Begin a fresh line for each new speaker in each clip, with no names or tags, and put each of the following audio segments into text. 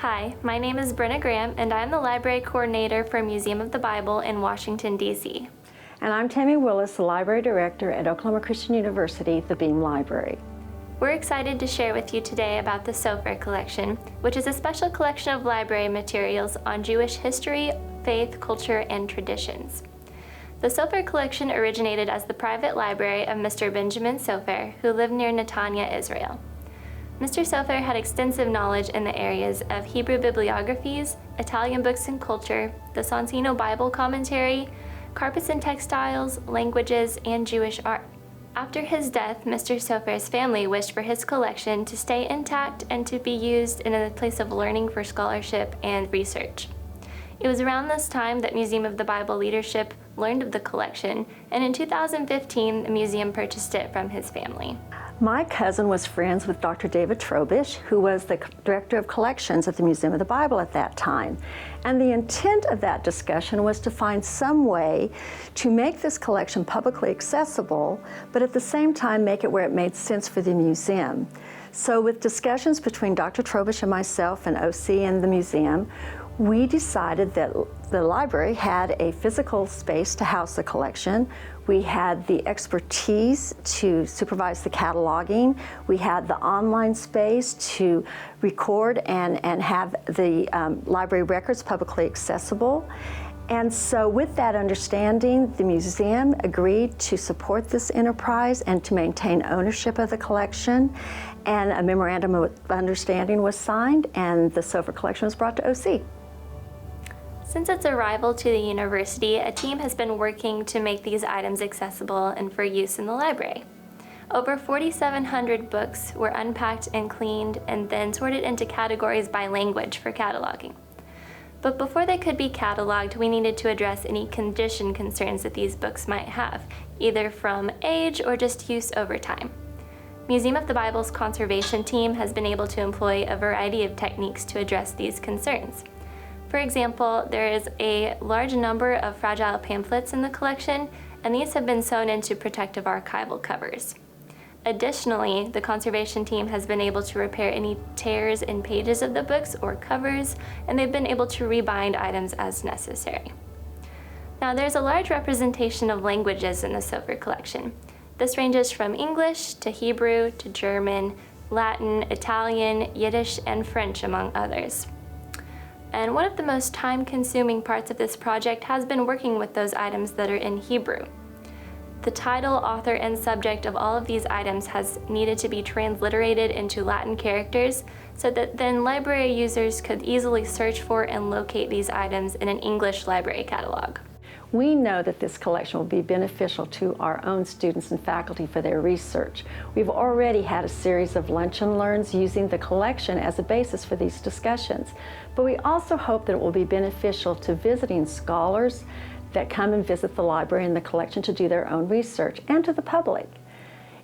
Hi, my name is Brenna Graham, and I'm the Library Coordinator for Museum of the Bible in Washington, D.C.
And I'm Tammy Willis, the Library Director at Oklahoma Christian University, the Beam Library.
We're excited to share with you today about the Sofer Collection, which is a special collection of library materials on Jewish history, faith, culture, and traditions. The Sofer Collection originated as the private library of Mr. Benjamin Sofer, who lived near Netanya, Israel. Mr. Sofer had extensive knowledge in the areas of Hebrew bibliographies, Italian books and culture, the Santino Bible commentary, carpets and textiles, languages, and Jewish art. After his death, Mr. Sofer's family wished for his collection to stay intact and to be used in a place of learning for scholarship and research. It was around this time that Museum of the Bible leadership learned of the collection, and in 2015, the museum purchased it from his family.
My cousin was friends with Dr. David Trobish, who was the Director of Collections at the Museum of the Bible at that time. And the intent of that discussion was to find some way to make this collection publicly accessible, but at the same time make it where it made sense for the museum. So with discussions between Dr. Trobish and myself and OC and the museum, we decided that the library had a physical space to house the collection. We had the expertise to supervise the cataloging. We had the online space to record and have the library records publicly accessible. And so with that understanding, the museum agreed to support this enterprise and to maintain ownership of the collection. And a memorandum of understanding was signed, and the Sofer Collection was brought to OC.
Since its arrival to the university, a team has been working to make these items accessible and for use in the library. Over 4,700 books were unpacked and cleaned and then sorted into categories by language for cataloging. But before they could be cataloged, we needed to address any condition concerns that these books might have, either from age or just use over time. Museum of the Bible's conservation team has been able to employ a variety of techniques to address these concerns. For example, there is a large number of fragile pamphlets in the collection, and these have been sewn into protective archival covers. Additionally, the conservation team has been able to repair any tears in pages of the books or covers, and they've been able to rebind items as necessary. Now, there's a large representation of languages in the Sofer Collection. This ranges from English to Hebrew to German, Latin, Italian, Yiddish, and French, among others. And one of the most time-consuming parts of this project has been working with those items that are in Hebrew. The title, author, and subject of all of these items has needed to be transliterated into Latin characters so that then library users could easily search for and locate these items in an English library catalog.
We know that this collection will be beneficial to our own students and faculty for their research. We've already had a series of lunch and learns using the collection as a basis for these discussions. But we also hope that it will be beneficial to visiting scholars that come and visit the library and the collection to do their own research, and to the public.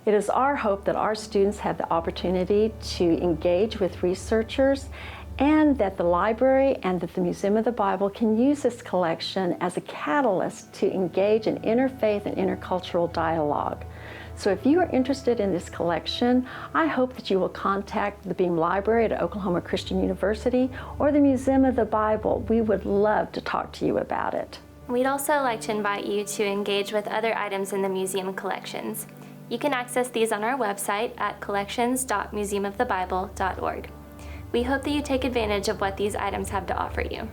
It is our hope that our students have the opportunity to engage with researchers, and that the library and that the Museum of the Bible can use this collection as a catalyst to engage in interfaith and intercultural dialogue. So if you are interested in this collection, I hope that you will contact the Beam Library at Oklahoma Christian University or the Museum of the Bible. We would love to talk to you about it.
We'd also like to invite you to engage with other items in the museum collections. You can access these on our website at collections.museumofthebible.org. We hope that you take advantage of what these items have to offer you.